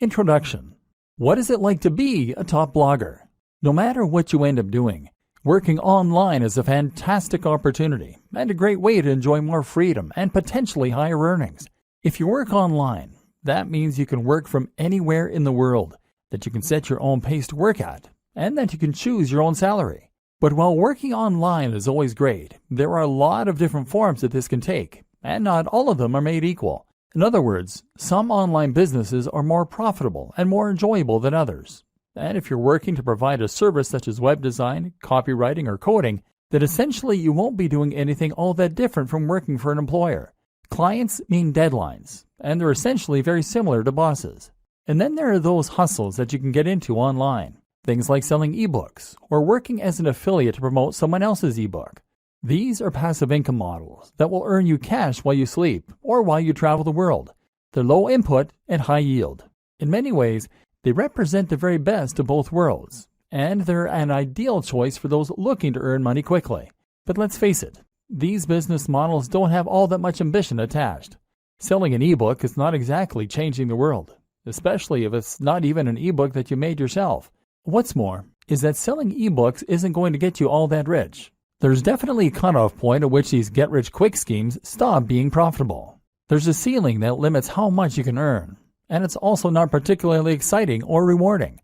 Introduction. What is it like to be a top blogger? No matter what you end up doing, working online is a fantastic opportunity and a great way to enjoy more freedom and potentially higher earnings. If you work online, that means you can work from anywhere in the world, that you can set your own pace to work at, and that you can choose your own salary. But while working online is always great, there are a lot of different forms that this can take, and not all of them are made equal. In other words, some online businesses are more profitable and more enjoyable than others. And if you're working to provide a service such as web design, copywriting, or coding, then essentially you won't be doing anything all that different from working for an employer. Clients mean deadlines, and they're essentially very similar to bosses. And then there are those hustles that you can get into online. Things like selling ebooks or working as an affiliate to promote someone else's ebook. These are passive income models that will earn you cash while you sleep or while you travel the world. They're low input and high yield. In many ways, they represent the very best of both worlds, and they're an ideal choice for those looking to earn money quickly. But let's face it, these business models don't have all that much ambition attached. Selling an ebook is not exactly changing the world, especially if it's not even an ebook that you made yourself. What's more is that selling ebooks isn't going to get you all that rich. There's definitely a cutoff point at which these get-rich-quick schemes stop being profitable. There's a ceiling that limits how much you can earn, and it's also not particularly exciting or rewarding.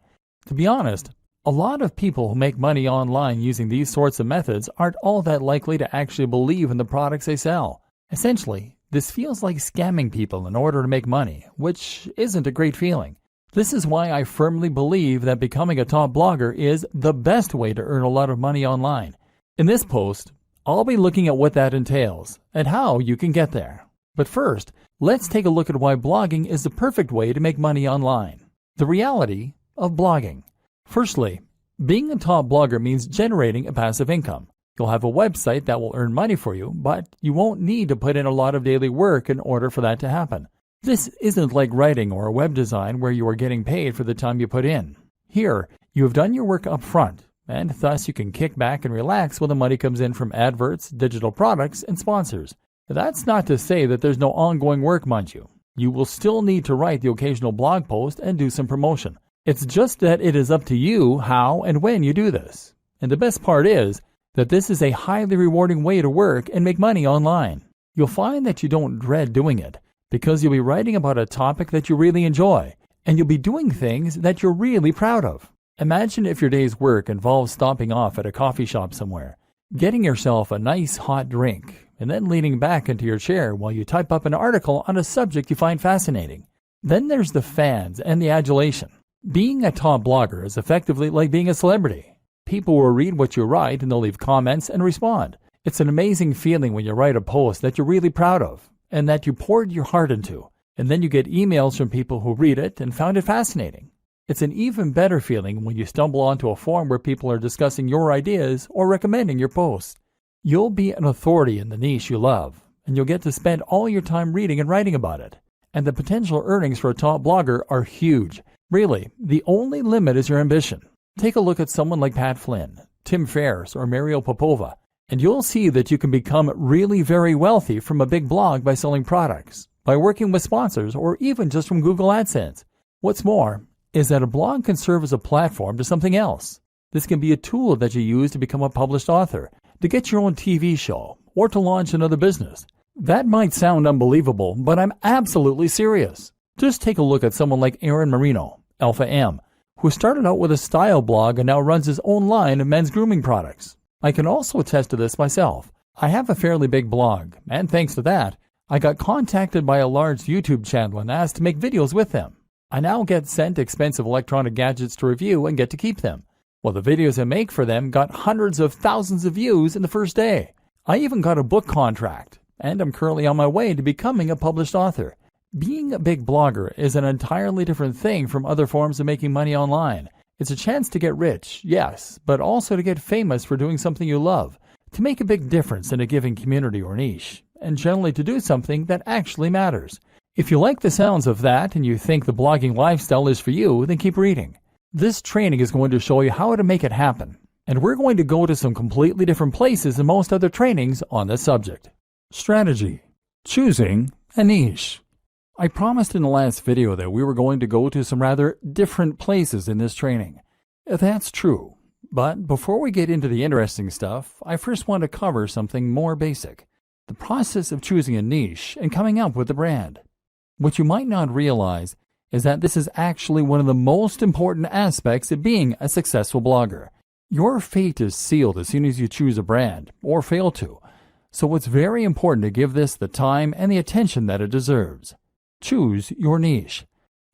To be honest, a lot of people who make money online using these sorts of methods aren't all that likely to actually believe in the products they sell. Essentially, this feels like scamming people in order to make money, which isn't a great feeling. This is why I firmly believe that becoming a top blogger is the best way to earn a lot of money online. In this post, I'll be looking at what that entails and how you can get there. But first, let's take a look at why blogging is the perfect way to make money online. The reality of blogging. Firstly, being a top blogger means generating a passive income. You'll have a website that will earn money for you, but you won't need to put in a lot of daily work in order for that to happen. This isn't like writing or web design where you are getting paid for the time you put in. Here, you have done your work up front, and thus you can kick back and relax when the money comes in from adverts, digital products, and sponsors. That's not to say that there's no ongoing work, mind you. You will still need to write the occasional blog post and do some promotion. It's just that it is up to you how and when you do this. And the best part is that this is a highly rewarding way to work and make money online. You'll find that you don't dread doing it because you'll be writing about a topic that you really enjoy, and you'll be doing things that you're really proud of. Imagine if your day's work involves stopping off at a coffee shop somewhere, getting yourself a nice hot drink, and then leaning back into your chair while you type up an article on a subject you find fascinating. Then there's the fans and the adulation. Being a top blogger is effectively like being a celebrity. People will read what you write and they'll leave comments and respond. It's an amazing feeling when you write a post that you're really proud of and that you poured your heart into, and then you get emails from people who read it and found it fascinating. It's an even better feeling when you stumble onto a forum where people are discussing your ideas or recommending your posts. You'll be an authority in the niche you love, and you'll get to spend all your time reading and writing about it. And the potential earnings for a top blogger are huge. Really, the only limit is your ambition. Take a look at someone like Pat Flynn, Tim Ferriss, or Mario Popova, and you'll see that you can become really very wealthy from a big blog by selling products, by working with sponsors, or even just from Google AdSense. What's more is that a blog can serve as a platform to something else. This can be a tool that you use to become a published author, to get your own TV show, or to launch another business. That might sound unbelievable, but I'm absolutely serious. Just take a look at someone like Aaron Marino, Alpha M, who started out with a style blog and now runs his own line of men's grooming products. I can also attest to this myself. I have a fairly big blog, and thanks to that, I got contacted by a large YouTube channel and asked to make videos with them. I now get sent expensive electronic gadgets to review and get to keep them. Well, the videos I make for them got hundreds of thousands of views in the first day. I even got a book contract, and I'm currently on my way to becoming a published author. Being a big blogger is an entirely different thing from other forms of making money online. It's a chance to get rich, yes, but also to get famous for doing something you love, to make a big difference in a given community or niche, and generally to do something that actually matters. If you like the sounds of that and you think the blogging lifestyle is for you, then keep reading. This training is going to show you how to make it happen, and we're going to go to some completely different places than most other trainings on this subject. Strategy. Choosing a niche. I promised in the last video that we were going to go to some rather different places in this training. That's true. But before we get into the interesting stuff, I first want to cover something more basic. The process of choosing a niche and coming up with a brand. What you might not realize is that this is actually one of the most important aspects of being a successful blogger. Your fate is sealed as soon as you choose a brand, or fail to. So it's very important to give this the time and the attention that it deserves. Choose your niche.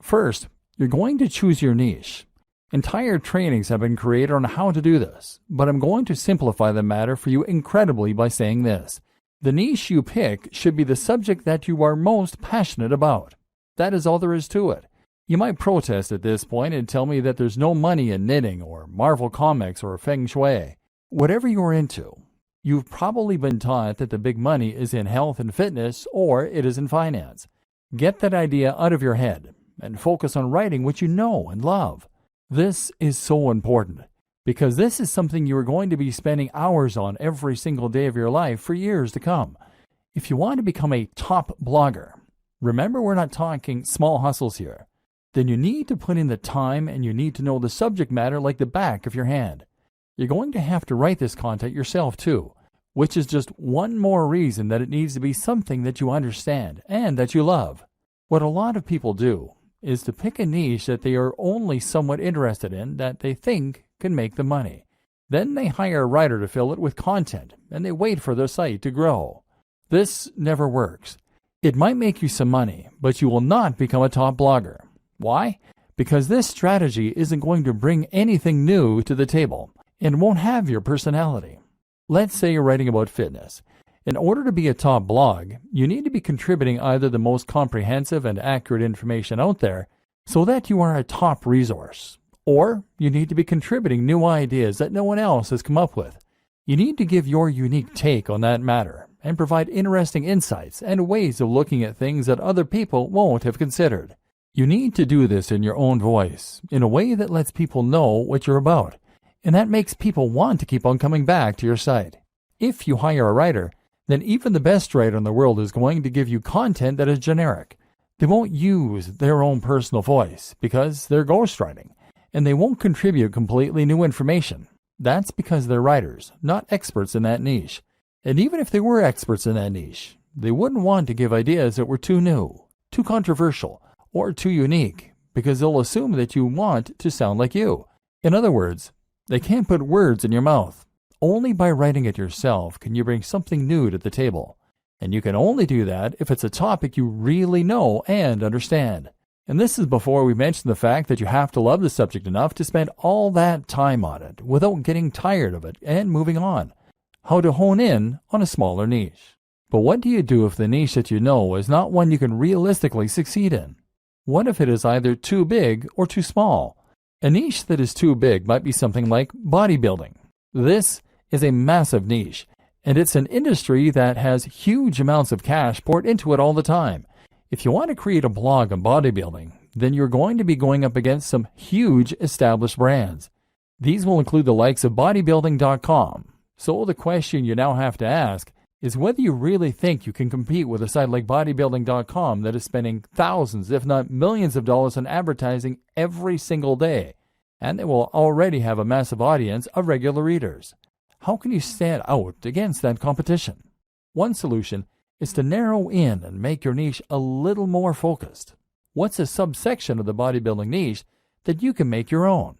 First, you're going to choose your niche. Entire trainings have been created on how to do this, but I'm going to simplify the matter for you incredibly by saying this. The niche you pick should be the subject that you are most passionate about. That is all there is to it. You might protest at this point and tell me that there's no money in knitting or Marvel Comics or Feng Shui. Whatever you're into, you've probably been taught that the big money is in health and fitness or it is in finance. Get that idea out of your head and focus on writing what you know and love. This is so important because this is something you are going to be spending hours on every single day of your life for years to come. If you want to become a top blogger, remember we're not talking small hustles here, then you need to put in the time and you need to know the subject matter like the back of your hand. You're going to have to write this content yourself too, which is just one more reason that it needs to be something that you understand and that you love. What a lot of people do is to pick a niche that they are only somewhat interested in that they think can make them money. Then they hire a writer to fill it with content and they wait for their site to grow. This never works. It might make you some money, but you will not become a top blogger. Why? Because this strategy isn't going to bring anything new to the table and won't have your personality. Let's say you're writing about fitness. In order to be a top blog, you need to be contributing either the most comprehensive and accurate information out there so that you are a top resource, or you need to be contributing new ideas that no one else has come up with. You need to give your unique take on that matter and provide interesting insights and ways of looking at things that other people won't have considered. You need to do this in your own voice, in a way that lets people know what you're about, and that makes people want to keep on coming back to your site. If you hire a writer, then even the best writer in the world is going to give you content that is generic. They won't use their own personal voice because they're ghostwriting, and they won't contribute completely new information. That's because they're writers, not experts in that niche. And even if they were experts in that niche, they wouldn't want to give ideas that were too new, too controversial, or too unique, because they'll assume that you want to sound like you. In other words, they can't put words in your mouth. Only by writing it yourself can you bring something new to the table. And you can only do that if it's a topic you really know and understand. And this is before we mention the fact that you have to love the subject enough to spend all that time on it without getting tired of it and moving on. How to hone in on a smaller niche. But what do you do if the niche that you know is not one you can realistically succeed in? What if it is either too big or too small? A niche that is too big might be something like bodybuilding. This is a massive niche, and it's an industry that has huge amounts of cash poured into it all the time. If you want to create a blog on bodybuilding, then you're going to be going up against some huge established brands. These will include the likes of bodybuilding.com. So the question you now have to ask is whether you really think you can compete with a site like bodybuilding.com that is spending thousands, if not millions of dollars on advertising every single day, and they will already have a massive audience of regular readers. How can you stand out against that competition? One solution is to narrow in and make your niche a little more focused. What's a subsection of the bodybuilding niche that you can make your own?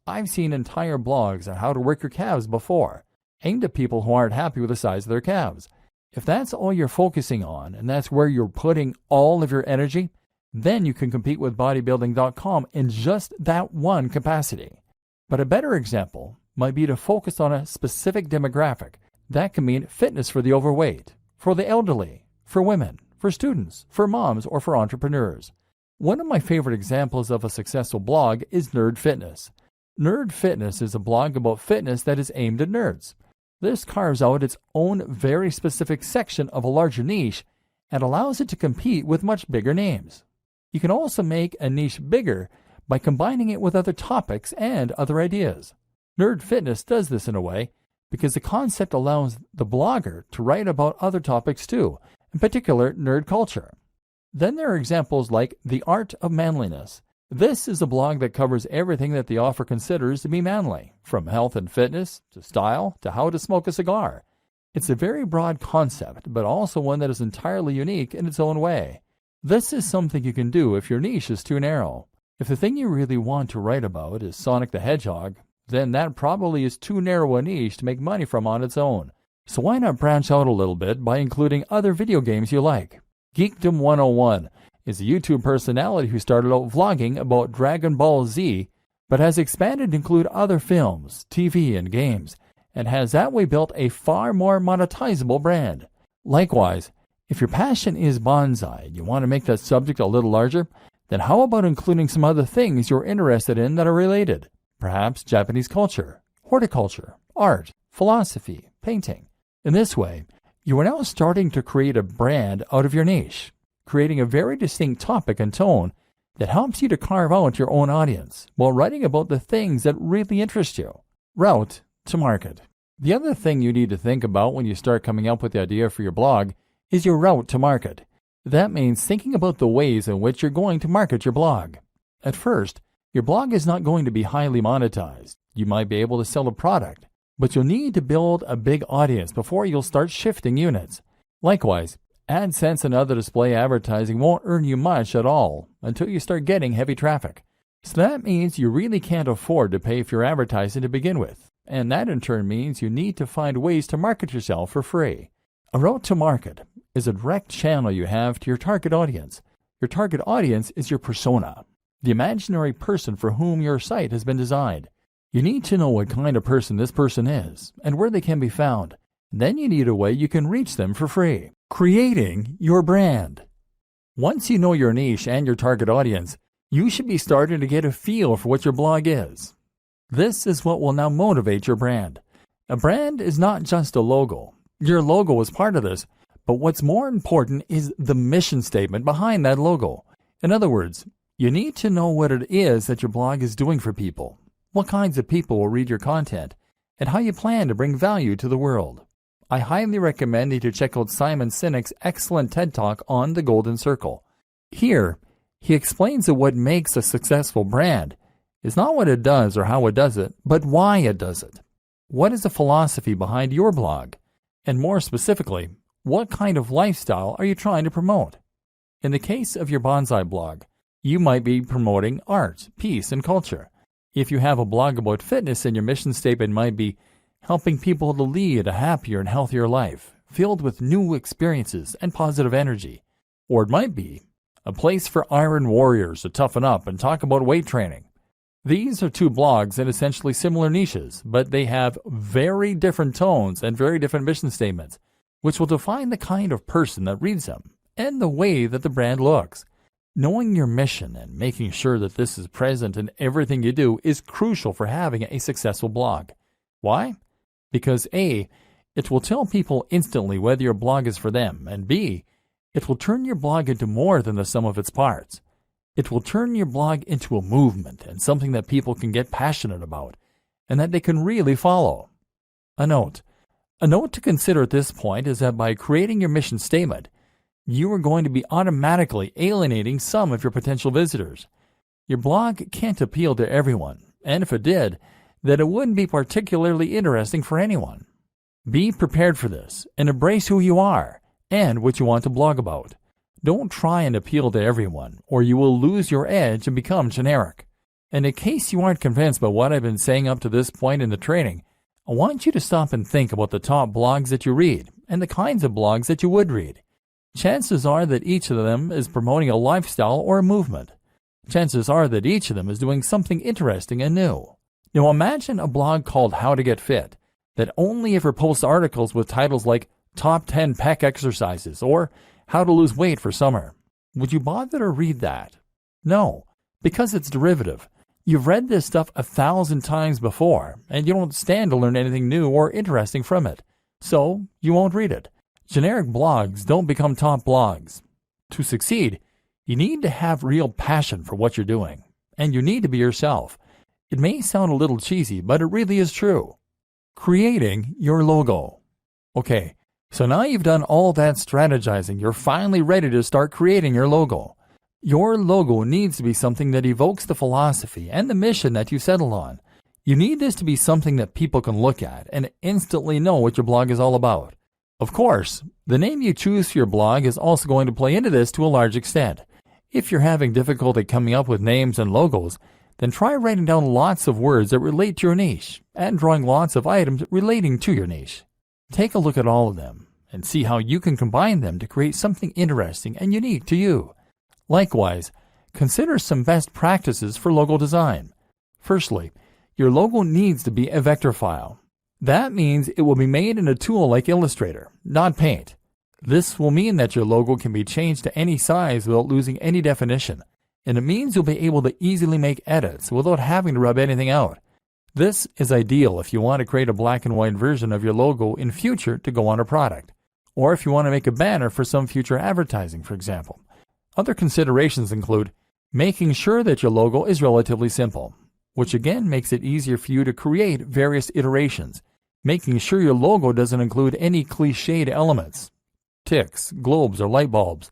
I've seen entire blogs on how to work your calves before, aimed at people who aren't happy with the size of their calves. If that's all you're focusing on and that's where you're putting all of your energy, then you can compete with bodybuilding.com in just that one capacity. But a better example might be to focus on a specific demographic. That can mean fitness for the overweight, for the elderly, for women, for students, for moms, or for entrepreneurs. One of my favorite examples of a successful blog is Nerd Fitness. Nerd Fitness is a blog about fitness that is aimed at nerds. This carves out its own very specific section of a larger niche and allows it to compete with much bigger names. You can also make a niche bigger by combining it with other topics and other ideas. Nerd Fitness does this in a way because the concept allows the blogger to write about other topics too, in particular nerd culture. Then there are examples like The Art of Manliness. This is a blog that covers everything that the author considers to be manly, from health and fitness, to style, to how to smoke a cigar. It's a very broad concept, but also one that is entirely unique in its own way. This is something you can do if your niche is too narrow. If the thing you really want to write about is Sonic the Hedgehog, then that probably is too narrow a niche to make money from on its own. So why not branch out a little bit by including other video games you like? Geekdom 101 is a YouTube personality who started out vlogging about Dragon Ball Z, but has expanded to include other films, TV, and games, and has that way built a far more monetizable brand. Likewise, if your passion is bonsai and you want to make that subject a little larger, then how about including some other things you're interested in that are related? Perhaps Japanese culture, horticulture, art, philosophy, painting. In this way, you are now starting to create a brand out of your niche, creating a very distinct topic and tone that helps you to carve out your own audience while writing about the things that really interest you. Route to market. The other thing you need to think about when you start coming up with the idea for your blog is your route to market. That means thinking about the ways in which you're going to market your blog. At first, your blog is not going to be highly monetized. You might be able to sell a product, but you'll need to build a big audience before you'll start shifting units. Likewise, AdSense and other display advertising won't earn you much at all until you start getting heavy traffic. So that means you really can't afford to pay for your advertising to begin with, and that in turn means you need to find ways to market yourself for free. A route to market is a direct channel you have to your target audience. Your target audience is your persona, the imaginary person for whom your site has been designed. You need to know what kind of person this person is and where they can be found. Then you need a way you can reach them for free. Creating your brand. Once you know your niche and your target audience, you should be starting to get a feel for what your blog is. This is what will now motivate your brand. A brand is not just a logo. Your logo is part of this, but what's more important is the mission statement behind that logo. In other words, you need to know what it is that your blog is doing for people, what kinds of people will read your content, and how you plan to bring value to the world. I highly recommend you to check out Simon Sinek's excellent TED Talk on the Golden Circle. Here, he explains that what makes a successful brand is not what it does or how it does it, but why it does it. What is the philosophy behind your blog? And more specifically, what kind of lifestyle are you trying to promote? In the case of your bonsai blog, you might be promoting art, peace, and culture. If you have a blog about fitness, then your mission statement might be helping people to lead a happier and healthier life, filled with new experiences and positive energy. Or it might be a place for iron warriors to toughen up and talk about weight training. These are two blogs in essentially similar niches, but they have very different tones and very different mission statements, which will define the kind of person that reads them and the way that the brand looks. Knowing your mission and making sure that this is present in everything you do is crucial for having a successful blog. Why? Because A, it will tell people instantly whether your blog is for them, and B, it will turn your blog into more than the sum of its parts. It will turn your blog into a movement and something that people can get passionate about, and that they can really follow. A note to consider at this point is that by creating your mission statement, you are going to be automatically alienating some of your potential visitors. Your blog can't appeal to everyone, and if it did, then it wouldn't be particularly interesting for anyone. Be prepared for this and embrace who you are and what you want to blog about. Don't try and appeal to everyone, or you will lose your edge and become generic. And in case you aren't convinced by what I've been saying up to this point in the training, I want you to stop and think about the top blogs that you read and the kinds of blogs that you would read. Chances are that each of them is promoting a lifestyle or a movement. Chances are that each of them is doing something interesting and new. Now imagine a blog called How to Get Fit that only ever posts articles with titles like Top 10 Pec Exercises or How to Lose Weight for Summer. Would you bother to read that? No, because it's derivative. You've read this stuff 1,000 times before, and you don't stand to learn anything new or interesting from it. So you won't read it. Generic blogs don't become top blogs. To succeed, you need to have real passion for what you're doing, and you need to be yourself. It may sound a little cheesy, but it really is true. Creating your logo. Okay, So now you've done all that strategizing, you're finally ready to start creating your logo. Your logo needs to be something that evokes the philosophy and the mission that you've settled on. You need this to be something that people can look at and instantly know what your blog is all about. Of course, the name you choose for your blog is also going to play into this to a large extent. If you're having difficulty coming up with names and logos, then try writing down lots of words that relate to your niche and drawing lots of items relating to your niche. Take a look at all of them and see how you can combine them to create something interesting and unique to you. Likewise, consider some best practices for logo design. Firstly, your logo needs to be a vector file. That means it will be made in a tool like Illustrator, not Paint. This will mean that your logo can be changed to any size without losing any definition, and it means you'll be able to easily make edits without having to rub anything out. This is ideal if you want to create a black and white version of your logo in future to go on a product, or if you want to make a banner for some future advertising, for example. Other considerations include making sure that your logo is relatively simple, which again makes it easier for you to create various iterations, making sure your logo doesn't include any cliched elements, ticks, globes, or light bulbs,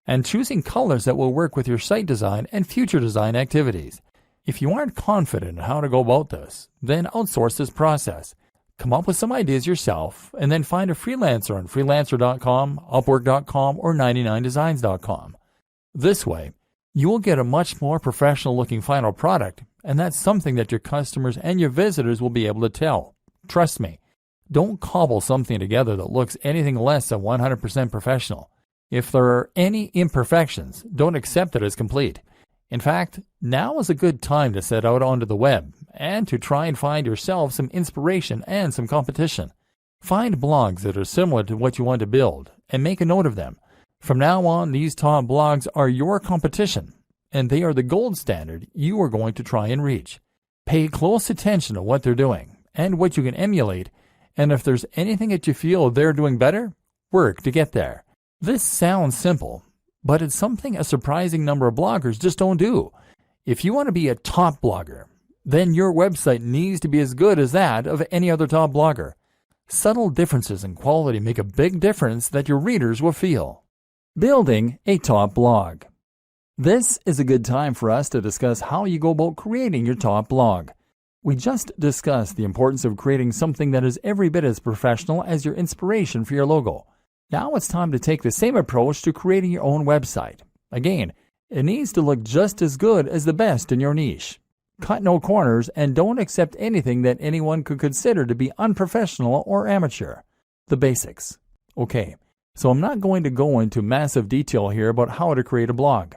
and choosing colors that will work with your site design and future design activities. If you aren't confident in how to go about this, then outsource this process. Come up with some ideas yourself, and then find a freelancer on freelancer.com, upwork.com, or 99designs.com. This way, you will get a much more professional-looking final product, and that's something that your customers and your visitors will be able to tell. Trust me, don't cobble something together that looks anything less than 100% professional. If there are any imperfections, don't accept it as complete. In fact, now is a good time to set out onto the web and to try and find yourself some inspiration and some competition. Find blogs that are similar to what you want to build and make a note of them. From now on, these top blogs are your competition, and they are the gold standard you are going to try and reach. Pay close attention to what they're doing and what you can emulate, and if there's anything that you feel they're doing better, work to get there. This sounds simple, but it's something a surprising number of bloggers just don't do. If you want to be a top blogger, then your website needs to be as good as that of any other top blogger. Subtle differences in quality make a big difference that your readers will feel. Building a top blog. This is a good time for us to discuss how you go about creating your top blog. We just discussed the importance of creating something that is every bit as professional as your inspiration for your logo. Now it's time to take the same approach to creating your own website. Again, it needs to look just as good as the best in your niche. Cut no corners and don't accept anything that anyone could consider to be unprofessional or amateur. The basics. Okay, so I'm not going to go into massive detail here about how to create a blog.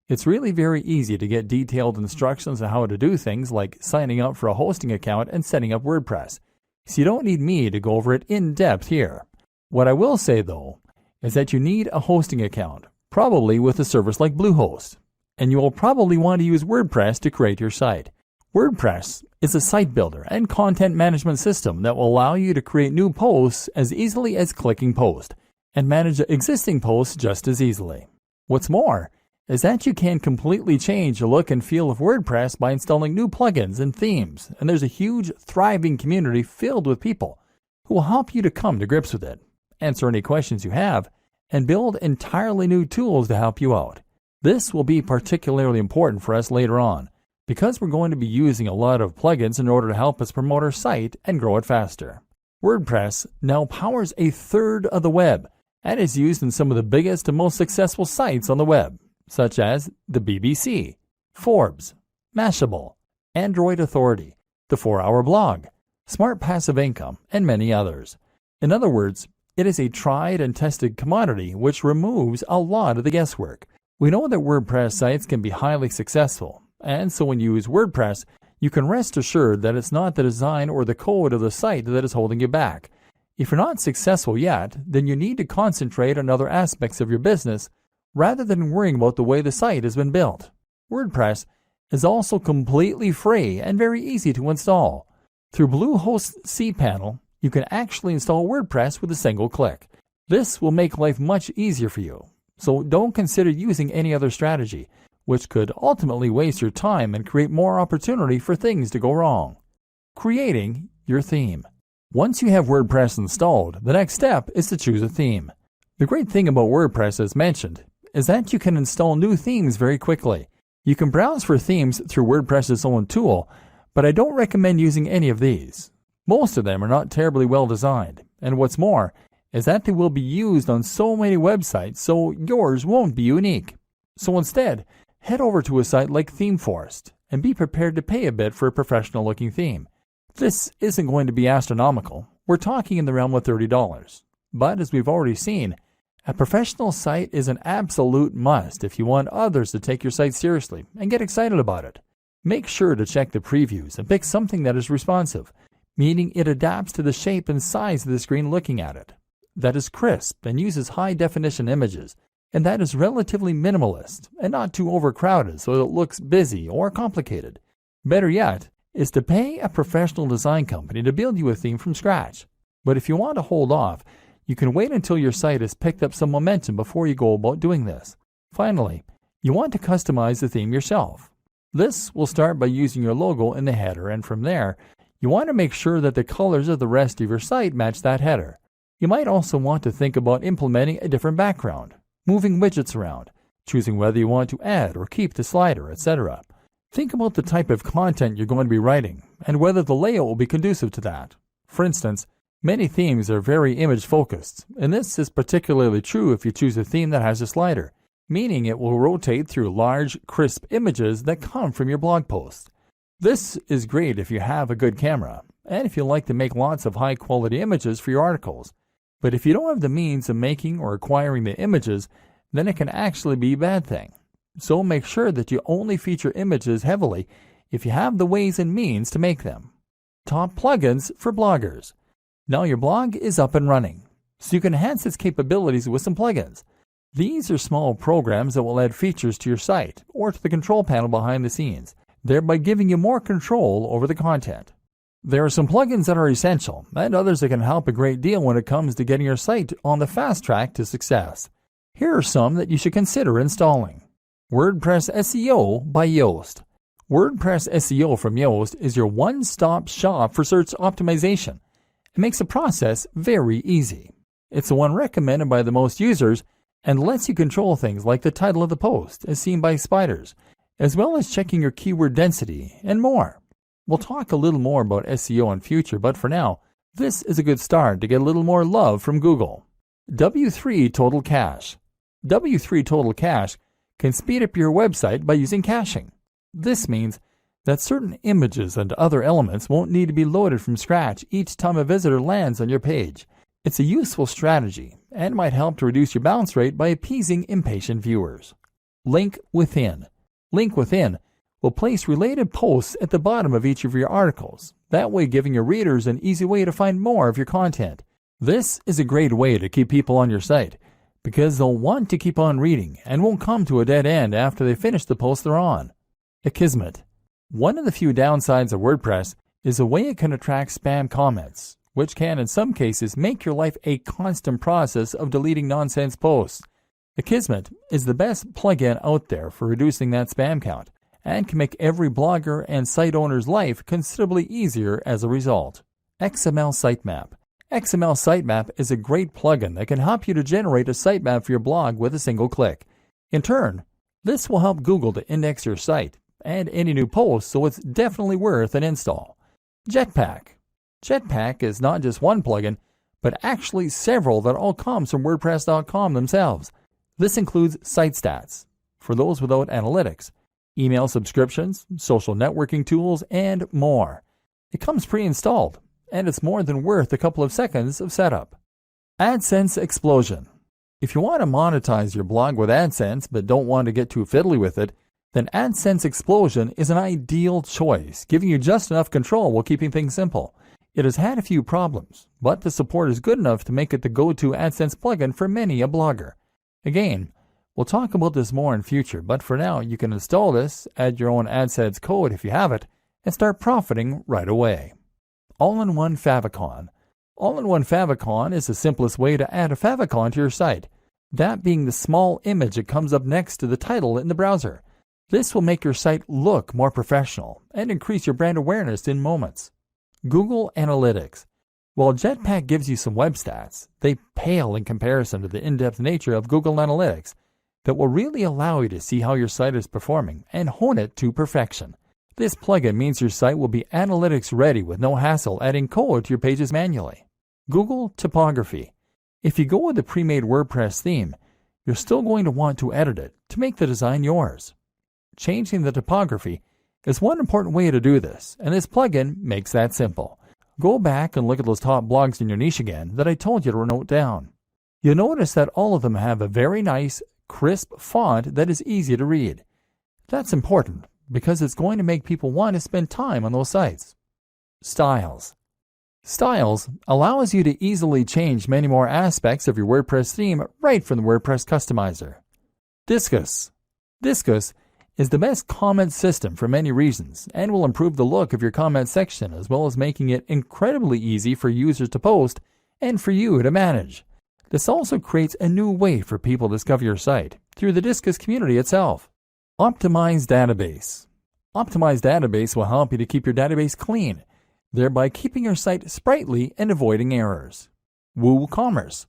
It's really very easy to get detailed instructions on how to do things like signing up for a hosting account and setting up WordPress. So you don't need me to go over it in depth here. What I will say though, is that you need a hosting account, probably with a service like Bluehost, and you will probably want to use WordPress to create your site. WordPress is a site builder and content management system that will allow you to create new posts as easily as clicking post, and manage existing posts just as easily. What's more, is that you can completely change the look and feel of WordPress by installing new plugins and themes, and there's a huge, thriving community filled with people who will help you to come to grips with it, answer any questions you have, and build entirely new tools to help you out. This will be particularly important for us later on, because we're going to be using a lot of plugins in order to help us promote our site and grow it faster. WordPress now powers a third of the web, and is used in some of the biggest and most successful sites on the web, such as the BBC, Forbes, Mashable, Android Authority, the 4-Hour Blog, Smart Passive Income, and many others. In other words, it is a tried and tested commodity which removes a lot of the guesswork. We know that WordPress sites can be highly successful, and so when you use WordPress, you can rest assured that it's not the design or the code of the site that is holding you back. If you're not successful yet, then you need to concentrate on other aspects of your business rather than worrying about the way the site has been built. WordPress is also completely free and very easy to install. Through Bluehost cPanel, you can actually install WordPress with a single click. This will make life much easier for you, so don't consider using any other strategy, which could ultimately waste your time and create more opportunity for things to go wrong. Creating your theme. Once you have WordPress installed, the next step is to choose a theme. The great thing about WordPress, as mentioned, is that you can install new themes very quickly. You can browse for themes through WordPress's own tool, but I don't recommend using any of these. Most of them are not terribly well designed, and what's more is that they will be used on so many websites, so yours won't be unique. So instead, head over to a site like ThemeForest and be prepared to pay a bit for a professional-looking theme. This isn't going to be astronomical. We're talking in the realm of $30. But as we've already seen, a professional site is an absolute must if you want others to take your site seriously and get excited about it. Make sure to check the previews and pick something that is responsive, meaning it adapts to the shape and size of the screen looking at it, that is crisp and uses high-definition images, and that is relatively minimalist and not too overcrowded so it looks busy or complicated. Better yet is to pay a professional design company to build you a theme from scratch. But if you want to hold off, you can wait until your site has picked up some momentum before you go about doing this. Finally, you want to customize the theme yourself. This will start by using your logo in the header, and from there, you want to make sure that the colors of the rest of your site match that header. You might also want to think about implementing a different background, moving widgets around, choosing whether you want to add or keep the slider, etc. Think about the type of content you're going to be writing and whether the layout will be conducive to that. For instance, many themes are very image-focused, and this is particularly true if you choose a theme that has a slider, meaning it will rotate through large, crisp images that come from your blog post. This is great if you have a good camera, and if you like to make lots of high-quality images for your articles. But if you don't have the means of making or acquiring the images, then it can actually be a bad thing. So make sure that you only feature images heavily if you have the ways and means to make them. Top plugins for bloggers. Now your blog is up and running, so you can enhance its capabilities with some plugins. These are small programs that will add features to your site or to the control panel behind the scenes, thereby giving you more control over the content. There are some plugins that are essential, and others that can help a great deal when it comes to getting your site on the fast track to success. Here are some that you should consider installing. WordPress SEO by Yoast. WordPress SEO from Yoast is your one-stop shop for search optimization. It makes the process very easy. It's the one recommended by the most users and lets you control things like the title of the post as seen by spiders, as well as checking your keyword density and more. We'll talk a little more about SEO in future, but for now, this is a good start to get a little more love from Google. W3 Total Cache. W3 Total Cache can speed up your website by using caching. This means that certain images and other elements won't need to be loaded from scratch each time a visitor lands on your page. It's a useful strategy and might help to reduce your bounce rate by appeasing impatient viewers. Link Within. Link Within will place related posts at the bottom of each of your articles, that way giving your readers an easy way to find more of your content. This is a great way to keep people on your site, because they'll want to keep on reading and won't come to a dead end after they finish the post they're on. Akismet. One of the few downsides of WordPress is the way it can attract spam comments, which can in some cases make your life a constant process of deleting nonsense posts. Akismet is the best plugin out there for reducing that spam count and can make every blogger and site owner's life considerably easier as a result. XML Sitemap. XML Sitemap is a great plugin that can help you to generate a sitemap for your blog with a single click. In turn, this will help Google to index your site and any new posts, so it's definitely worth an install. Jetpack. Jetpack is not just one plugin, but actually several that all comes from WordPress.com themselves. This includes site stats, for those without analytics, email subscriptions, social networking tools, and more. It comes pre-installed, and it's more than worth a couple of seconds of setup. AdSense Explosion. If you want to monetize your blog with AdSense but don't want to get too fiddly with it, then AdSense Explosion is an ideal choice, giving you just enough control while keeping things simple. It has had a few problems, but the support is good enough to make it the go-to AdSense plugin for many a blogger. Again, we'll talk about this more in future, but for now you can install this, add your own AdSense code if you have it, and start profiting right away. All-in-One Favicon. All-in-One Favicon is the simplest way to add a favicon to your site, that being the small image that comes up next to the title in the browser. This will make your site look more professional and increase your brand awareness in moments. Google Analytics. While Jetpack gives you some web stats, they pale in comparison to the in-depth nature of Google Analytics that will really allow you to see how your site is performing and hone it to perfection. This plugin means your site will be analytics ready with no hassle adding code to your pages manually. Google Typography. If you go with the pre-made WordPress theme, you're still going to want to edit it to make the design yours. Changing the typography is one important way to do this, and this plugin makes that simple. Go back and look at those top blogs in your niche again that I told you to note down. You'll notice that all of them have a very nice, crisp font that is easy to read. That's important because it's going to make people want to spend time on those sites. Styles. Styles allows you to easily change many more aspects of your WordPress theme right from the WordPress customizer. Disqus. Disqus is the best comment system for many reasons and will improve the look of your comment section as well as making it incredibly easy for users to post and for you to manage. This also creates a new way for people to discover your site through the Disqus community itself. Optimized Database. Optimized Database will help you to keep your database clean, thereby keeping your site sprightly and avoiding errors. WooCommerce.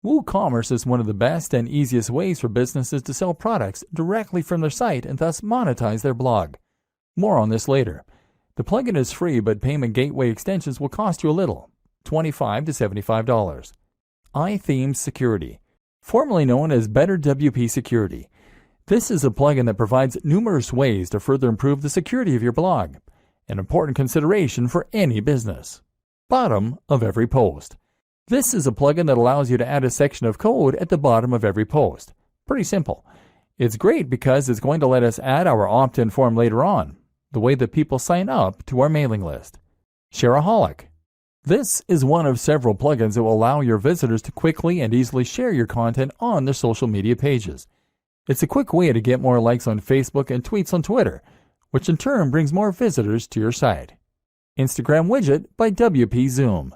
WooCommerce is one of the best and easiest ways for businesses to sell products directly from their site and thus monetize their blog. More on this later. The plugin is free, but payment gateway extensions will cost you a little, $25 to $75. iThemes Security, formerly known as BetterWP Security. This is a plugin that provides numerous ways to further improve the security of your blog, an important consideration for any business. Bottom of every post. This is a plugin that allows you to add a section of code at the bottom of every post. Pretty simple. It's great because it's going to let us add our opt-in form later on, the way that people sign up to our mailing list. Shareaholic. This is one of several plugins that will allow your visitors to quickly and easily share your content on their social media pages. It's a quick way to get more likes on Facebook and tweets on Twitter, which in turn brings more visitors to your site. Instagram Widget by WP Zoom.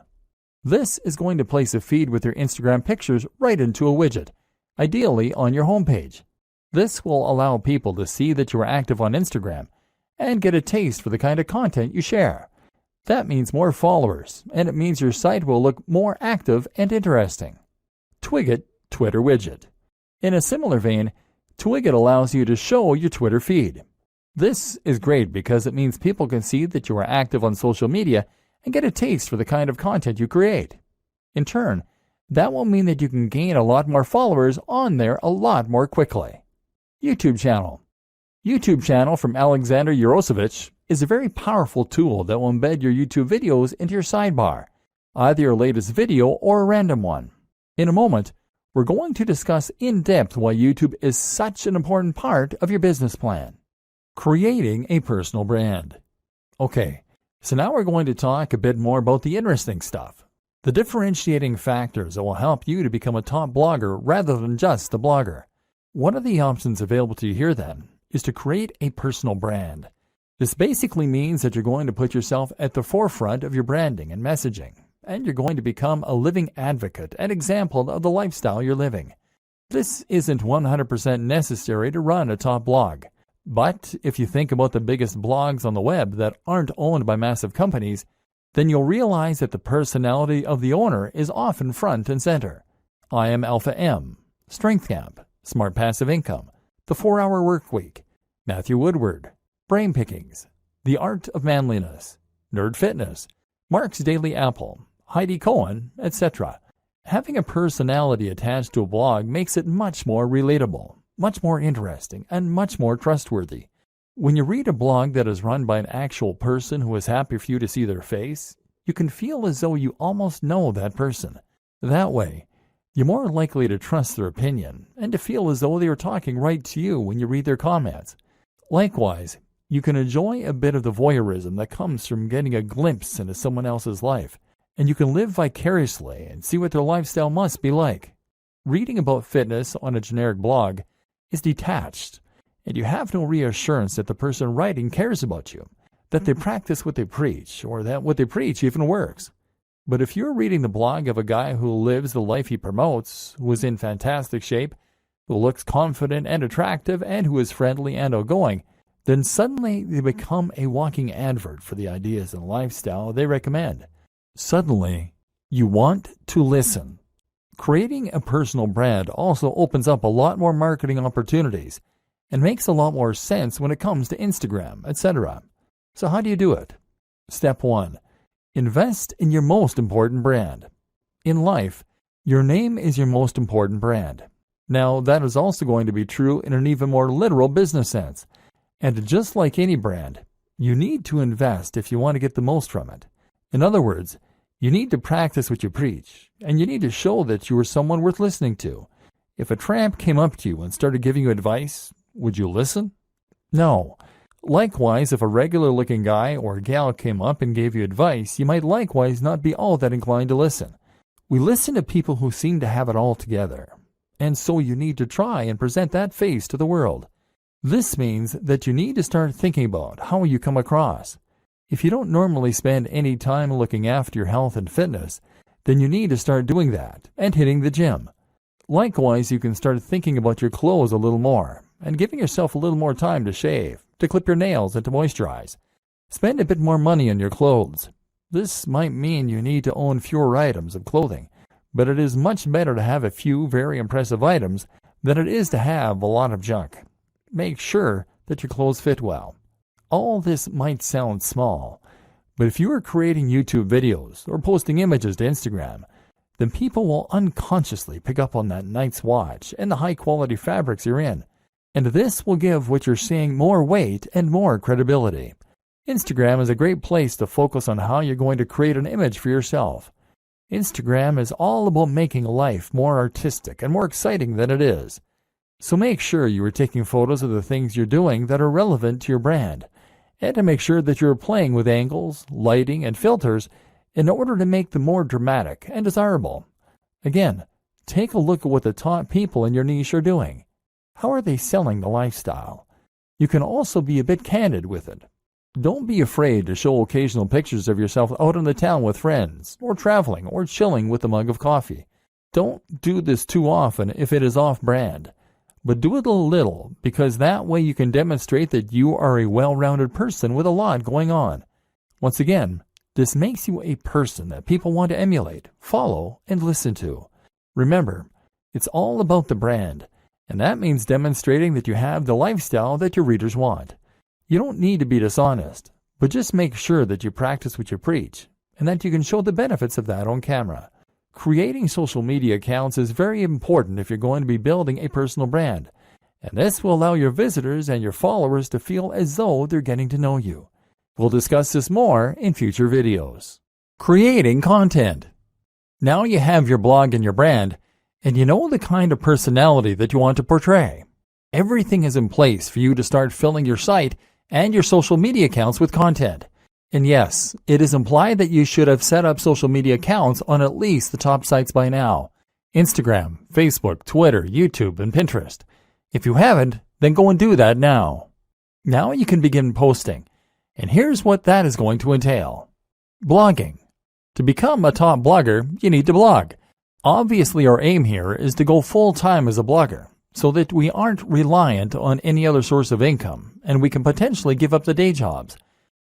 This is going to place a feed with your Instagram pictures right into a widget, ideally on your homepage. This will allow people to see that you are active on Instagram and get a taste for the kind of content you share. That means more followers, and it means your site will look more active and interesting. Twigget Twitter Widget. In a similar vein, Twigget allows you to show your Twitter feed. This is great because it means people can see that you are active on social media and get a taste for the kind of content you create. In turn, that will mean that you can gain a lot more followers on there a lot more quickly. YouTube Channel. YouTube Channel from Alexander Yarosevich is a very powerful tool that will embed your YouTube videos into your sidebar, either your latest video or a random one. In a moment, we're going to discuss in depth why YouTube is such an important part of your business plan. Creating a personal brand. Okay, so now we're going to talk a bit more about the interesting stuff, the differentiating factors that will help you to become a top blogger rather than just a blogger. One of the options available to you here then is to create a personal brand. This basically means that you're going to put yourself at the forefront of your branding and messaging, and you're going to become a living advocate and example of the lifestyle you're living. This isn't 100% necessary to run a top blog. But if you think about the biggest blogs on the web that aren't owned by massive companies, then you'll realize that the personality of the owner is often front and center. I Am Alpha M, Strength Camp, Smart Passive Income, The 4-Hour Workweek, Matthew Woodward, Brain Pickings, The Art of Manliness, Nerd Fitness, Mark's Daily Apple, Heidi Cohen, etc. Having a personality attached to a blog makes it much more relatable, much more interesting, and much more trustworthy. When you read a blog that is run by an actual person who is happy for you to see their face, you can feel as though you almost know that person. That way, you're more likely to trust their opinion and to feel as though they are talking right to you when you read their comments. Likewise, you can enjoy a bit of the voyeurism that comes from getting a glimpse into someone else's life, and you can live vicariously and see what their lifestyle must be like. Reading about fitness on a generic blog is detached, and you have no reassurance that the person writing cares about you, that they practice what they preach, or that what they preach even works. But if you're reading the blog of a guy who lives the life he promotes, who is in fantastic shape, who looks confident and attractive, and who is friendly and outgoing, then suddenly they become a walking advert for the ideas and lifestyle they recommend. Suddenly, You want to listen. Creating a personal brand also opens up a lot more marketing opportunities and makes a lot more sense when it comes to Instagram, etc. So how do you do it? Step 1. Invest in your most important brand. In life, your name is your most important brand. Now, that is also going to be true in an even more literal business sense. And just like any brand, you need to invest if you want to get the most from it. In other words, you need to practice what you preach, and you need to show that you are someone worth listening to. If a tramp came up to you and started giving you advice, would you listen? No. Likewise, if a regular-looking guy or gal came up and gave you advice, you might likewise not be all that inclined to listen. We listen to people who seem to have it all together, and so you need to try and present that face to the world. This means that you need to start thinking about how you come across. If you don't normally spend any time looking after your health and fitness, then you need to start doing that and hitting the gym. Likewise, you can start thinking about your clothes a little more and giving yourself a little more time to shave, to clip your nails, and to moisturize. Spend a bit more money on your clothes. This might mean you need to own fewer items of clothing, but it is much better to have a few very impressive items than it is to have a lot of junk. Make sure that your clothes fit well. All this might sound small, but if you are creating YouTube videos or posting images to Instagram, then people will unconsciously pick up on that Knight's watch and the high-quality fabrics you're in, and this will give what you're saying more weight and more credibility. Instagram is a great place to focus on how you're going to create an image for yourself. Instagram is all about making life more artistic and more exciting than it is. So make sure you are taking photos of the things you're doing that are relevant to your brand, and to make sure that you're playing with angles, lighting, and filters in order to make them more dramatic and desirable. Again, take a look at what the top people in your niche are doing. How are they selling the lifestyle? You can also be a bit candid with it. Don't be afraid to show occasional pictures of yourself out in the town with friends, or traveling, or chilling with a mug of coffee. Don't do this too often if it is off-brand, but do it a little, because that way you can demonstrate that you are a well-rounded person with a lot going on. Once again, this makes you a person that people want to emulate, follow, and listen to. Remember, it's all about the brand, and that means demonstrating that you have the lifestyle that your readers want. You don't need to be dishonest, but just make sure that you practice what you preach, and that you can show the benefits of that on camera. Creating social media accounts is very important if you're going to be building a personal brand, and this will allow your visitors and your followers to feel as though they're getting to know you. We'll discuss this more in future videos. Creating content. Now you have your blog and your brand, and you know the kind of personality that you want to portray. Everything is in place for you to start filling your site and your social media accounts with content. And yes, it is implied that you should have set up social media accounts on at least the top sites by now: Instagram, Facebook, Twitter, YouTube, and Pinterest. If you haven't, then go and do that now. Now you can begin posting, and here's what that is going to entail. Blogging. To become a top blogger, you need to blog. Obviously, our aim here is to go full-time as a blogger, so that we aren't reliant on any other source of income, and we can potentially give up the day jobs.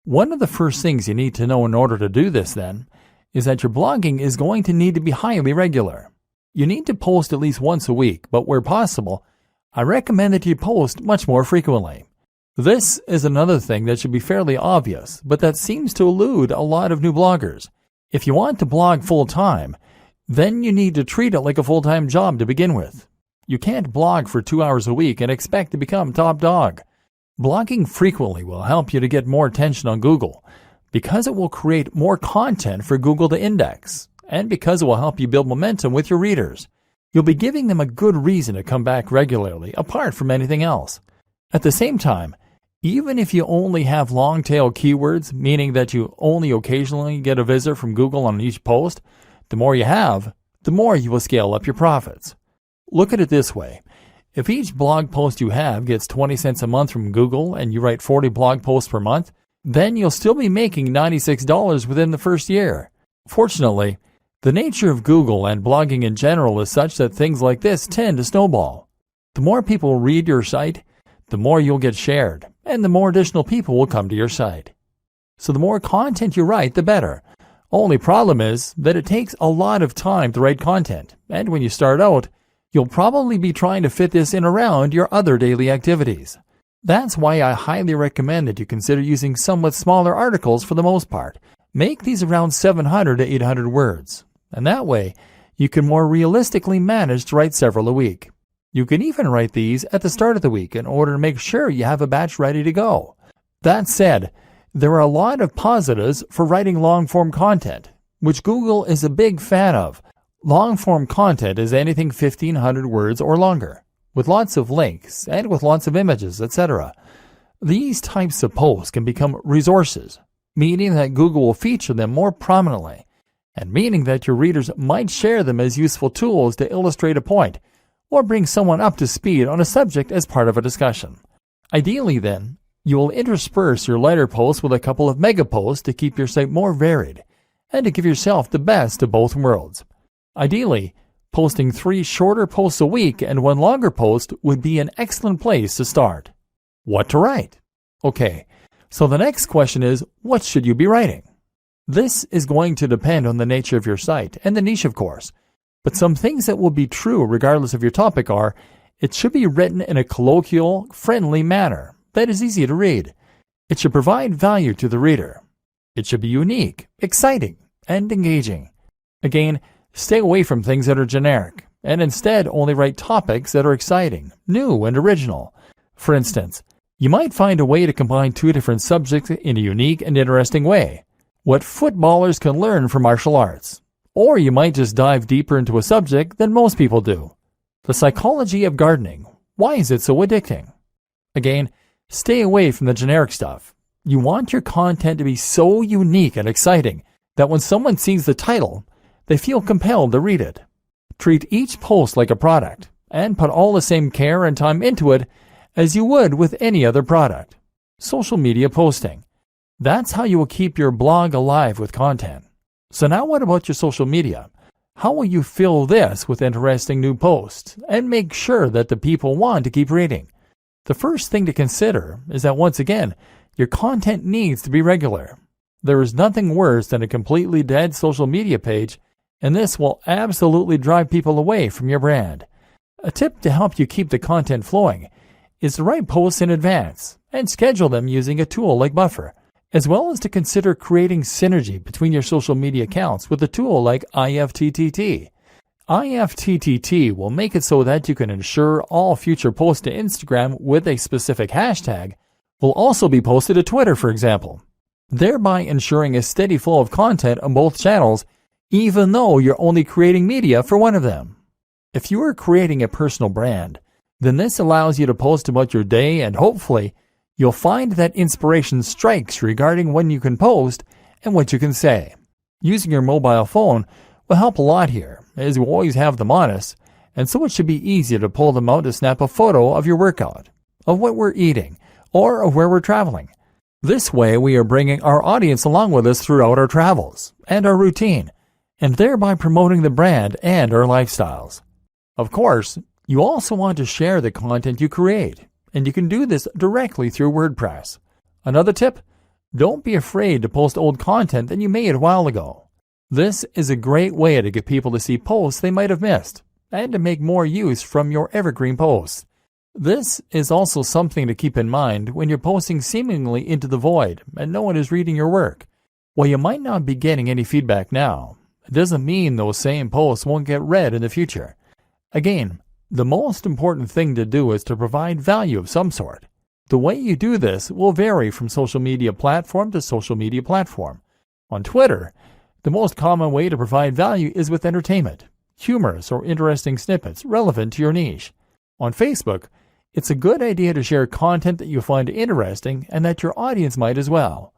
One of the first things you need to know in order to do this, then, is that your blogging is going to need to be highly regular. You need to post at least once a week, but where possible, I recommend that you post much more frequently. This is another thing that should be fairly obvious, but that seems to elude a lot of new bloggers. If you want to blog full-time, then you need to treat it like a full-time job to begin with. You can't blog for 2 hours a week and expect to become top dog. Blogging frequently will help you to get more attention on Google, because it will create more content for Google to index, and because it will help you build momentum with your readers. You'll be giving them a good reason to come back regularly, apart from anything else. At the same time, even if you only have long-tail keywords, meaning that you only occasionally get a visitor from Google on each post, the more you have, the more you will scale up your profits. Look at it this way. If each blog post you have gets 20 cents a month from Google and you write 40 blog posts per month, then you'll still be making $96 within the first year. Fortunately, the nature of Google and blogging in general is such that things like this tend to snowball. The more people read your site, the more you'll get shared, and the more additional people will come to your site. So the more content you write, the better. Only problem is that it takes a lot of time to write content, and when you start out, you'll probably be trying to fit this in around your other daily activities. That's why I highly recommend that you consider using somewhat smaller articles for the most part. Make these around 700 to 800 words, and that way you can more realistically manage to write several a week. You can even write these at the start of the week in order to make sure you have a batch ready to go. That said, there are a lot of positives for writing long-form content, which Google is a big fan of. Long-form content is anything 1,500 words or longer, with lots of links and with lots of images, etc. These types of posts can become resources, meaning that Google will feature them more prominently, and meaning that your readers might share them as useful tools to illustrate a point or bring someone up to speed on a subject as part of a discussion. Ideally, then, you will intersperse your lighter posts with a couple of mega posts to keep your site more varied and to give yourself the best of both worlds. Ideally, posting 3 shorter posts a week and 1 longer post would be an excellent place to start. What to write? Okay, so the next question is, what should you be writing? This is going to depend on the nature of your site and the niche, of course, but some things that will be true regardless of your topic are, it should be written in a colloquial, friendly manner that is easy to read. It should provide value to the reader. It should be unique, exciting, and engaging. Again, stay away from things that are generic, and instead only write topics that are exciting, new, and original. For instance, you might find a way to combine 2 different subjects in a unique and interesting way. What footballers can learn from martial arts. Or you might just dive deeper into a subject than most people do. The psychology of gardening. Why is it so addicting? Again, stay away from the generic stuff. You want your content to be so unique and exciting that when someone sees the title, they feel compelled to read it. Treat each post like a product and put all the same care and time into it as you would with any other product. Social media posting. That's how you will keep your blog alive with content. So now what about your social media? How will you fill this with interesting new posts and make sure that the people want to keep reading? The first thing to consider is that once again, your content needs to be regular. There is nothing worse than a completely dead social media page, and this will absolutely drive people away from your brand. A tip to help you keep the content flowing is to write posts in advance and schedule them using a tool like Buffer, as well as to consider creating synergy between your social media accounts with a tool like IFTTT. IFTTT will make it so that you can ensure all future posts to Instagram with a specific hashtag will also be posted to Twitter, for example, thereby ensuring a steady flow of content on both channels, even though you're only creating media for one of them. If you are creating a personal brand, then this allows you to post about your day, and hopefully you'll find that inspiration strikes regarding when you can post and what you can say. Using your mobile phone will help a lot here, as you always have them on us, and so it should be easy to pull them out to snap a photo of your workout, of what we're eating, or of where we're traveling. This way we are bringing our audience along with us throughout our travels and our routine, and thereby promoting the brand and our lifestyles. Of course, you also want to share the content you create, and you can do this directly through WordPress. Another tip, don't be afraid to post old content that you made a while ago. This is a great way to get people to see posts they might have missed, and to make more use from your evergreen posts. This is also something to keep in mind when you're posting seemingly into the void and no one is reading your work. While you might not be getting any feedback now, it doesn't mean those same posts won't get read in the future. Again, the most important thing to do is to provide value of some sort. The way you do this will vary from social media platform to social media platform. On Twitter, the most common way to provide value is with entertainment, humorous or interesting snippets relevant to your niche. On Facebook, it's a good idea to share content that you find interesting and that your audience might as well.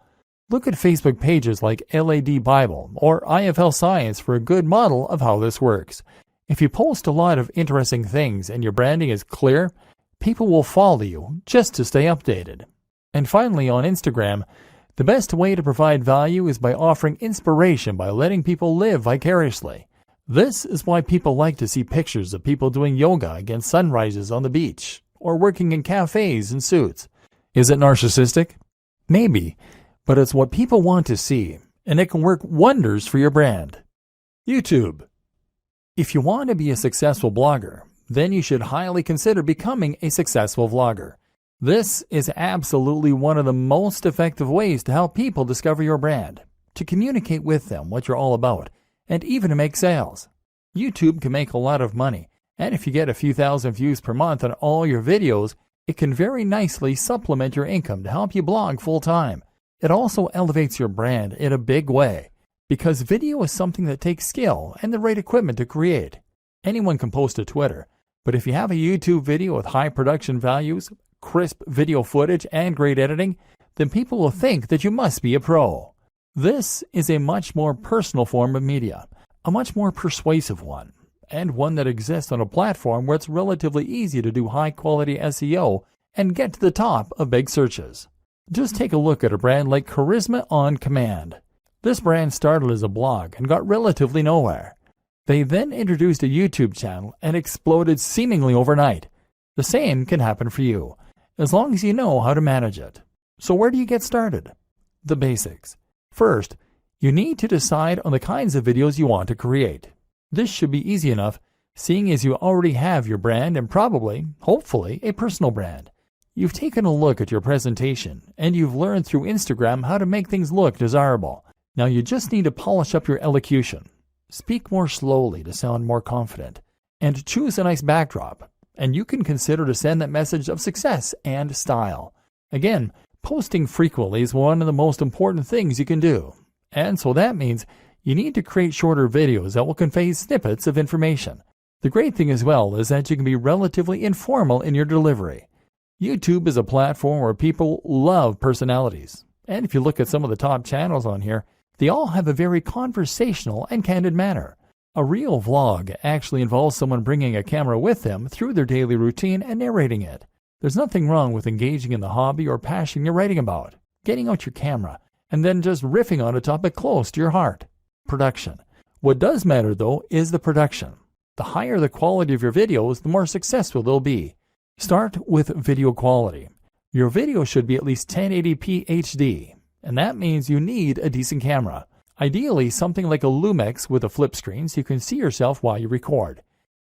Look at Facebook pages like LAD Bible or IFL Science for a good model of how this works. If you post a lot of interesting things and your branding is clear, people will follow you just to stay updated. And finally, on Instagram, the best way to provide value is by offering inspiration by letting people live vicariously. This is why people like to see pictures of people doing yoga against sunrises on the beach, or working in cafes in suits. Is it narcissistic? Maybe, but it's what people want to see, and it can work wonders for your brand. YouTube. If you want to be a successful blogger, then you should highly consider becoming a successful vlogger. This is absolutely one of the most effective ways to help people discover your brand, to communicate with them what you're all about, and even to make sales. YouTube can make a lot of money, and if you get a few thousand views per month on all your videos, it can very nicely supplement your income to help you blog full-time. It also elevates your brand in a big way, because video is something that takes skill and the right equipment to create. Anyone can post to Twitter, but if you have a YouTube video with high production values, crisp video footage, and great editing, then people will think that you must be a pro. This is a much more personal form of media, a much more persuasive one, and one that exists on a platform where it's relatively easy to do high-quality SEO and get to the top of big searches. Just take a look at a brand like Charisma on Command. This brand started as a blog and got relatively nowhere. They then introduced a YouTube channel and exploded seemingly overnight. The same can happen for you, as long as you know how to manage it. So where do you get started? The basics. First, you need to decide on the kinds of videos you want to create. This should be easy enough, seeing as you already have your brand and probably, hopefully, a personal brand. You've taken a look at your presentation, and you've learned through Instagram how to make things look desirable. Now you just need to polish up your elocution. Speak more slowly to sound more confident, and choose a nice backdrop, and you can consider to send that message of success and style. Again, posting frequently is one of the most important things you can do, and so that means you need to create shorter videos that will convey snippets of information. The great thing as well is that you can be relatively informal in your delivery. YouTube is a platform where people love personalities, and if you look at some of the top channels on here, they all have a very conversational and candid manner. A real vlog actually involves someone bringing a camera with them through their daily routine and narrating it. There's nothing wrong with engaging in the hobby or passion you're writing about, getting out your camera, and then just riffing on a topic close to your heart. Production. What does matter, though, is the production. The higher the quality of your videos, the more successful they'll be. Start with video quality. Your video should be at least 1080p HD, and that means you need a decent camera. Ideally, something like a Lumix with a flip screen so you can see yourself while you record.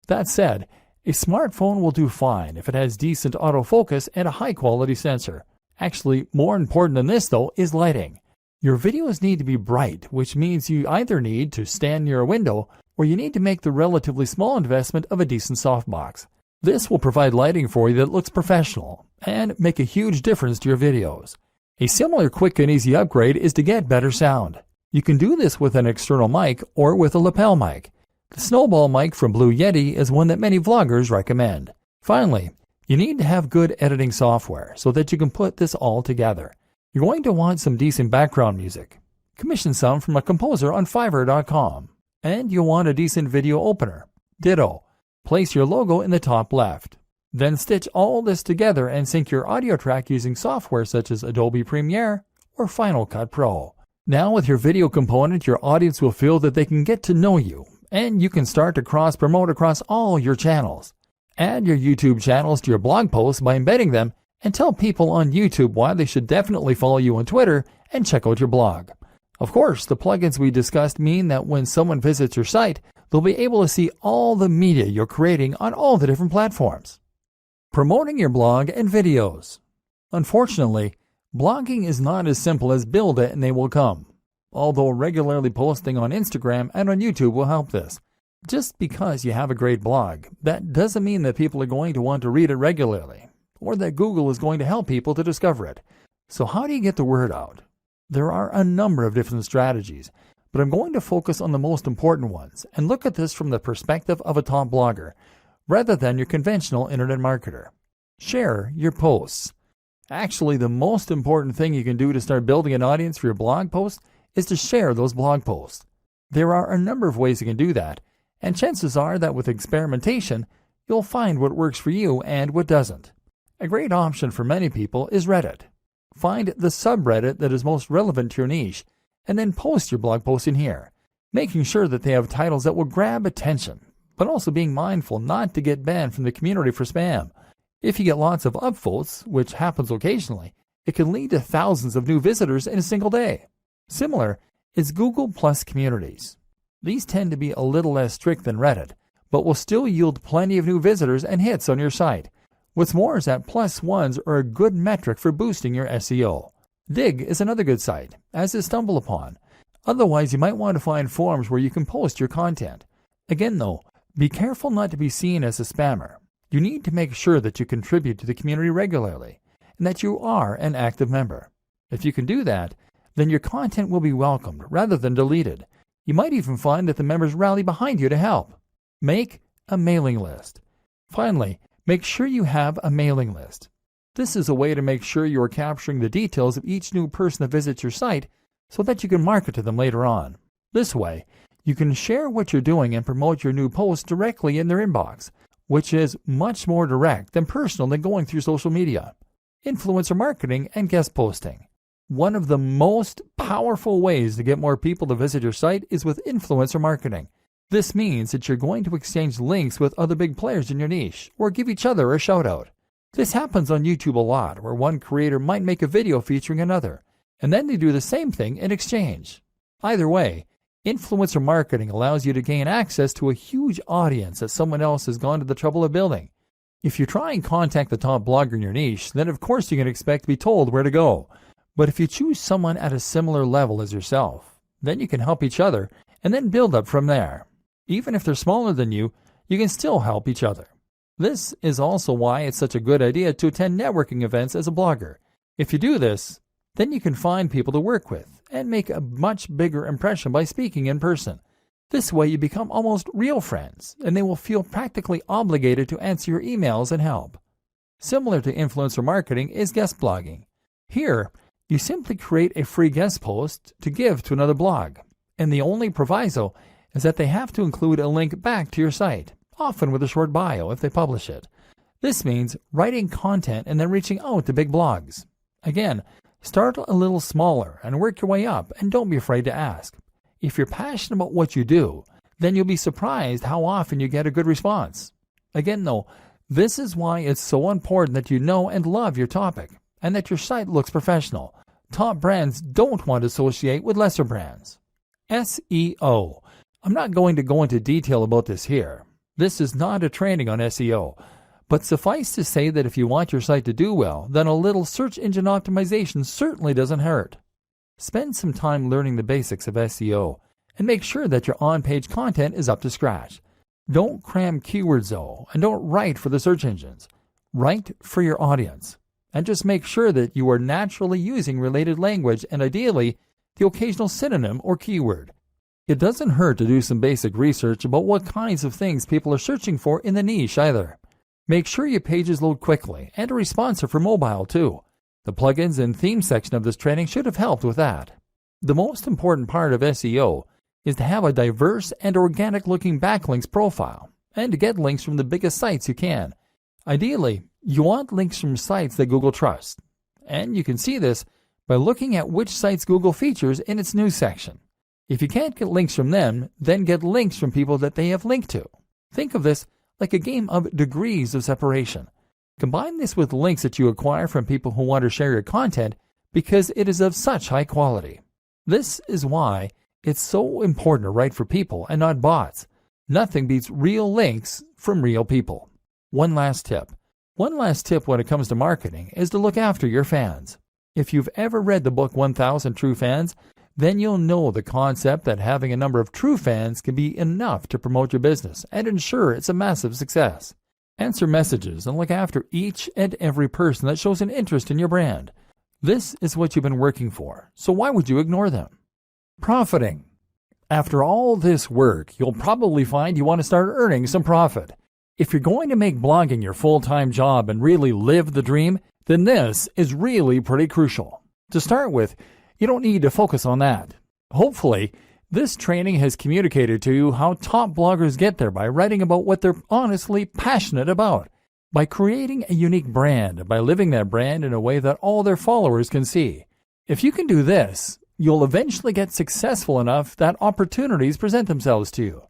That said, a smartphone will do fine if it has decent autofocus and a high-quality sensor. Actually, more important than this, though, is lighting. Your videos need to be bright, which means you either need to stand near a window or you need to make the relatively small investment of a decent softbox. This will provide lighting for you that looks professional and make a huge difference to your videos. A similar quick and easy upgrade is to get better sound. You can do this with an external mic or with a lapel mic. The Snowball mic from Blue Yeti is one that many vloggers recommend. Finally, you need to have good editing software so that you can put this all together. You're going to want some decent background music. Commission some from a composer on Fiverr.com. And you'll want a decent video opener. Ditto. Place your logo in the top left. Then stitch all this together and sync your audio track using software such as Adobe Premiere or Final Cut Pro. Now with your video component, your audience will feel that they can get to know you, and you can start to cross-promote across all your channels. Add your YouTube channels to your blog posts by embedding them, and tell people on YouTube why they should definitely follow you on Twitter and check out your blog. Of course, the plugins we discussed mean that when someone visits your site, they'll be able to see all the media you're creating on all the different platforms. Promoting your blog and videos. Unfortunately, blogging is not as simple as build it and they will come, although regularly posting on Instagram and on YouTube will help this. Just because you have a great blog, that doesn't mean that people are going to want to read it regularly, or that Google is going to help people to discover it. So how do you get the word out? There are a number of different strategies, but I'm going to focus on the most important ones and look at this from the perspective of a top blogger, rather than your conventional internet marketer. Share your posts. Actually, the most important thing you can do to start building an audience for your blog posts is to share those blog posts. There are a number of ways you can do that, and chances are that with experimentation, you'll find what works for you and what doesn't. A great option for many people is Reddit. Find the subreddit that is most relevant to your niche, and then post your blog post in here, making sure that they have titles that will grab attention, but also being mindful not to get banned from the community for spam. If you get lots of upvotes, which happens occasionally, it can lead to thousands of new visitors in a single day. Similar, is Google Plus communities. These tend to be a little less strict than Reddit, but will still yield plenty of new visitors and hits on your site. What's more is that plus ones are a good metric for boosting your SEO. Digg is another good site, as is StumbleUpon. Otherwise, you might want to find forums where you can post your content. Again though, be careful not to be seen as a spammer. You need to make sure that you contribute to the community regularly, and that you are an active member. If you can do that, then your content will be welcomed rather than deleted. You might even find that the members rally behind you to help. Make a mailing list. Finally, make sure you have a mailing list. This is a way to make sure you are capturing the details of each new person that visits your site so that you can market to them later on. This way, you can share what you're doing and promote your new posts directly in their inbox, which is much more direct and personal than going through social media. Influencer marketing and guest posting. One of the most powerful ways to get more people to visit your site is with influencer marketing. This means that you're going to exchange links with other big players in your niche, or give each other a shout out. This happens on YouTube a lot, where one creator might make a video featuring another, and then they do the same thing in exchange. Either way, influencer marketing allows you to gain access to a huge audience that someone else has gone to the trouble of building. If you try and contact the top blogger in your niche, then of course you can expect to be told where to go. But if you choose someone at a similar level as yourself, then you can help each other and then build up from there. Even if they're smaller than you, you can still help each other. This is also why it's such a good idea to attend networking events as a blogger. If you do this, then you can find people to work with and make a much bigger impression by speaking in person. This way you become almost real friends, and they will feel practically obligated to answer your emails and help. Similar to influencer marketing is guest blogging. Here, you simply create a free guest post to give to another blog, and the only proviso is that they have to include a link back to your site, often with a short bio if they publish it. This means writing content and then reaching out to big blogs. Again, start a little smaller and work your way up, and don't be afraid to ask. If you're passionate about what you do, then you'll be surprised how often you get a good response. Again though, this is why it's so important that you know and love your topic, and that your site looks professional. Top brands don't want to associate with lesser brands. SEO. I'm not going to go into detail about this here. This is not a training on SEO, but suffice to say that if you want your site to do well, then a little search engine optimization certainly doesn't hurt. Spend some time learning the basics of SEO, and make sure that your on-page content is up to scratch. Don't cram keywords though, and don't write for the search engines. Write for your audience. And just make sure that you are naturally using related language and ideally the occasional synonym or keyword. It doesn't hurt to do some basic research about what kinds of things people are searching for in the niche either. Make sure your pages load quickly and are responsive for mobile too. The plugins and theme section of this training should have helped with that. The most important part of SEO is to have a diverse and organic looking backlinks profile and to get links from the biggest sites you can. Ideally, you want links from sites that Google trusts, and you can see this by looking at which sites Google features in its news section. If you can't get links from them, then get links from people that they have linked to. Think of this like a game of degrees of separation. Combine this with links that you acquire from people who want to share your content because it is of such high quality. This is why it's so important to write for people and not bots. Nothing beats real links from real people. One last tip when it comes to marketing is to look after your fans. If you've ever read the book 1000 True Fans, then you'll know the concept that having a number of true fans can be enough to promote your business and ensure it's a massive success. Answer messages and look after each and every person that shows an interest in your brand. This is what you've been working for, so why would you ignore them? Profiting. After all this work, you'll probably find you want to start earning some profit. If you're going to make blogging your full-time job and really live the dream, then this is really pretty crucial. To start with, you don't need to focus on that. Hopefully, this training has communicated to you how top bloggers get there by writing about what they're honestly passionate about, by creating a unique brand, by living that brand in a way that all their followers can see. If you can do this, you'll eventually get successful enough that opportunities present themselves to you.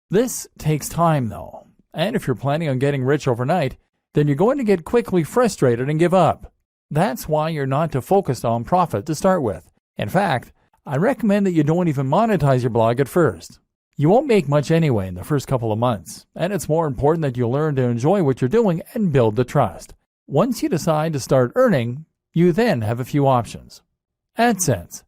This takes time though, and if you're planning on getting rich overnight, then you're going to get quickly frustrated and give up. That's why you're not to focus on profit to start with. In fact, I recommend that you don't even monetize your blog at first. You won't make much anyway in the first couple of months, and it's more important that you learn to enjoy what you're doing and build the trust. Once you decide to start earning, you then have a few options. AdSense.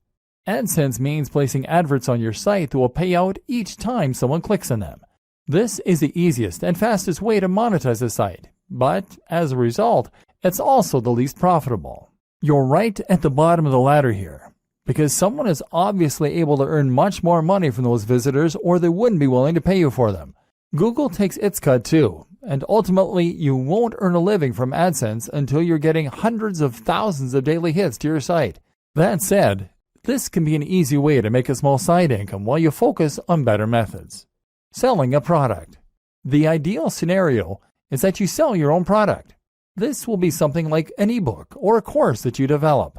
AdSense means placing adverts on your site that will pay out each time someone clicks on them. This is the easiest and fastest way to monetize a site, but as a result, it's also the least profitable. You're right at the bottom of the ladder here, because someone is obviously able to earn much more money from those visitors or they wouldn't be willing to pay you for them. Google takes its cut too, and ultimately you won't earn a living from AdSense until you're getting hundreds of thousands of daily hits to your site. That said, this can be an easy way to make a small side income while you focus on better methods. Selling a product. The ideal scenario is that you sell your own product. This will be something like an ebook or a course that you develop.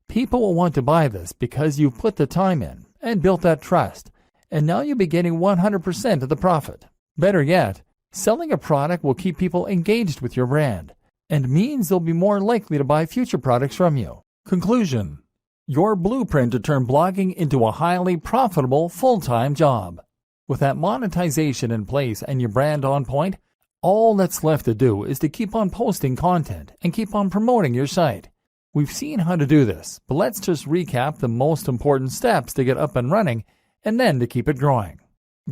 People will want to buy this because you've put the time in and built that trust, and now you'll be getting 100% of the profit. Better yet, selling a product will keep people engaged with your brand and means they'll be more likely to buy future products from you. Conclusion. Your blueprint to turn blogging into a highly profitable full-time job. With that monetization in place and your brand on point, all that's left to do is to keep on posting content and keep on promoting your site. We've seen how to do this, but let's just recap the most important steps to get up and running and then to keep it growing.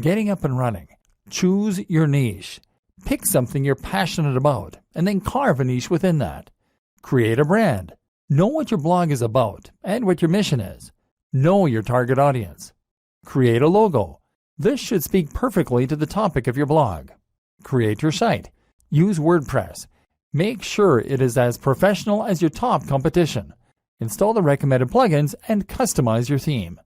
Getting up and running. Choose your niche. Pick something you're passionate about and then carve a niche within that. Create a brand. Know what your blog is about and what your mission is. Know your target audience. Create a logo. This should speak perfectly to the topic of your blog. Create your site. Use WordPress. Make sure it is as professional as your top competition. Install the recommended plugins and customize your theme.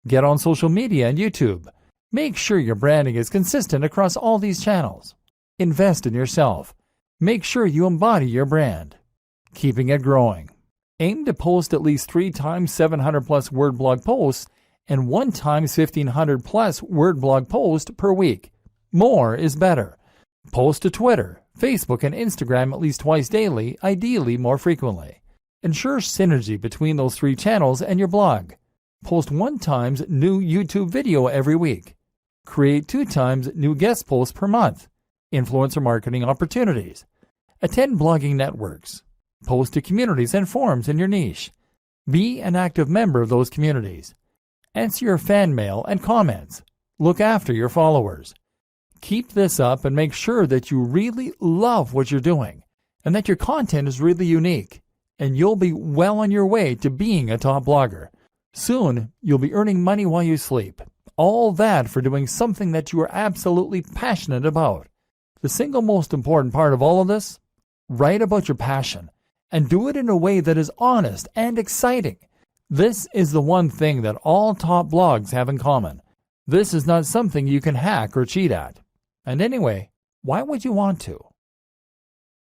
Get on social media and YouTube. Make sure your branding is consistent across all these channels. Invest in yourself. Make sure you embody your brand. Keeping it growing. Aim to post at least 3 times 700 plus word blog posts and 1 times 1500 plus word blog post per week. More is better. Post to Twitter, Facebook, and Instagram at least twice daily, ideally more frequently. Ensure synergy between those 3 channels and your blog. Post 1 times new YouTube video every week. Create 2 times new guest posts per month. Influencer marketing opportunities. Attend blogging networks. Post to communities and forums in your niche. Be an active member of those communities. Answer your fan mail and comments. Look after your followers. Keep this up and make sure that you really love what you're doing and that your content is really unique, and you'll be well on your way to being a top blogger. Soon, you'll be earning money while you sleep. All that for doing something that you are absolutely passionate about. The single most important part of all of this? Write about your passion and do it in a way that is honest and exciting. This is the one thing that all top blogs have in common. This is not something you can hack or cheat at. And anyway, why would you want to?